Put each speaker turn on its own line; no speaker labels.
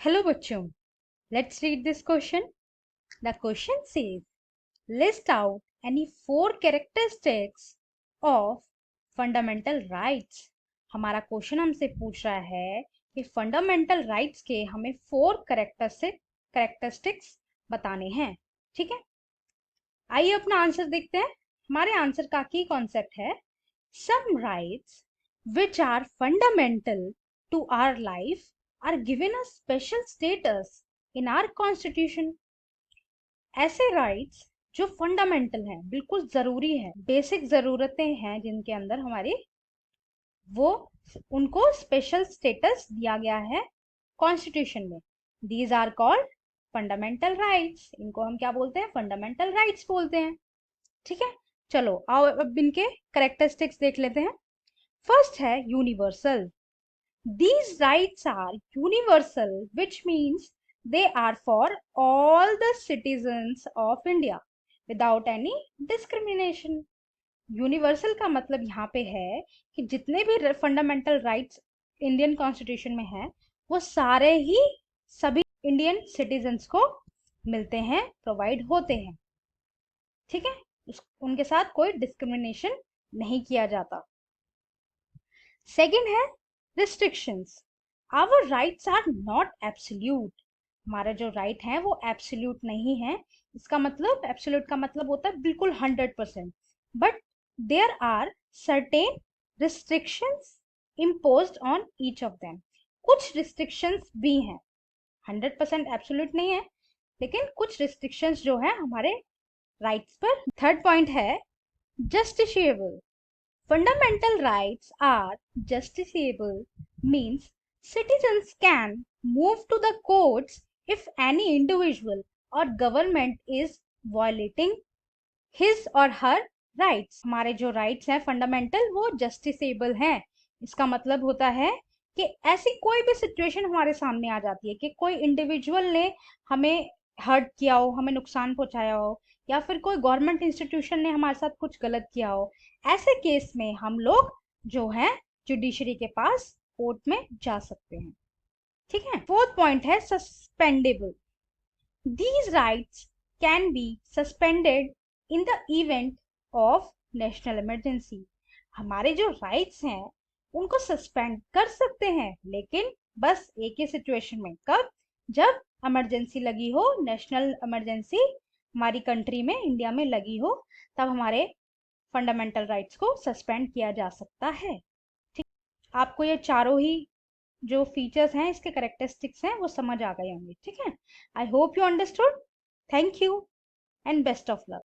Hello बच्चों, let's read this question. The question says, list out any 4 characteristics of fundamental rights. हमारा question हमसे पूछ रहा है कि फंडामेंटल राइट्स के हमें 4 कैरेक्टरिस्टिक्स बताने हैं. ठीक है, आइए अपना आंसर देखते हैं. हमारे आंसर का की कॉन्सेप्ट है, some rights which are fundamental to our life are given a special status in our constitution. ऐसे राइट्स जो फंडामेंटल हैं, बिल्कुल जरूरी है, बेसिक जरूरतें हैं जिनके अंदर हमारी, वो उनको स्पेशल स्टेटस दिया गया है कॉन्स्टिट्यूशन में. These are called fundamental rights. इनको हम क्या बोलते हैं? फंडामेंटल राइट्स बोलते हैं. ठीक है, चलो आओ अब इनके करेक्टरिस्टिक्स देख लेते हैं. फर्स्ट है universal. These rights are universal, which means they are for all the citizens of India without any discrimination. Universal का मतलब यहाँ पे है कि जितने भी फंडामेंटल राइट्स इंडियन कॉन्स्टिट्यूशन में हैं, वो सारे ही सभी इंडियन सिटीजन्स को मिलते हैं, प्रोवाइड होते हैं. ठीक है, उनके साथ कोई डिस्क्रिमिनेशन नहीं किया जाता. सेकंड है restrictions. Our rights are not absolute. हमारा जो राइट है वो एब्सोल्यूट नहीं है. इसका मतलब, एब्सोल्यूट का मतलब होता है बिल्कुल 100%. But there are certain restrictions imposed on each of them. कुछ रिस्ट्रिक्शंस भी हैं, 100% एब्सोल्यूट नहीं है, लेकिन कुछ रिस्ट्रिक्शंस जो है हमारे राइट्स पर. थर्ड पॉइंट है justiciable. Fundamental rights are justiciable, means citizens can move to the courts if any individual or government is violating his or her rights. हमारे जो rights हैं fundamental, वो justiciable हैं. इसका मतलब होता है कि ऐसी कोई भी सिचुएशन हमारे सामने आ जाती है कि कोई इंडिविजुअल ने हमें हर्ट किया हो, हमें नुकसान पहुंचाया हो, या फिर कोई गवर्नमेंट इंस्टीट्यूशन ने हमारे साथ कुछ गलत किया हो. ऐसे केस में हम लोग जो है जुडिशरी के पास, कोर्ट में जा सकते हैं. ठीक है. फोर्थ पॉइंट है suspendable. These rights can be suspended in the event of national emergency. हमारे जो राइट्स हैं उनको सस्पेंड कर सकते हैं, लेकिन बस एक ही सिचुएशन में. कब? जब इमरजेंसी लगी हो, नेशनल इमरजेंसी हमारी कंट्री में, इंडिया में लगी हो, तब हमारे फंडामेंटल राइट्स को सस्पेंड किया जा सकता है. ठीक, आपको ये चारों ही जो फीचर्स हैं, इसके करेक्टरिस्टिक्स हैं, वो समझ आ गए होंगे. ठीक है, I hope you understood. Thank you and best of luck.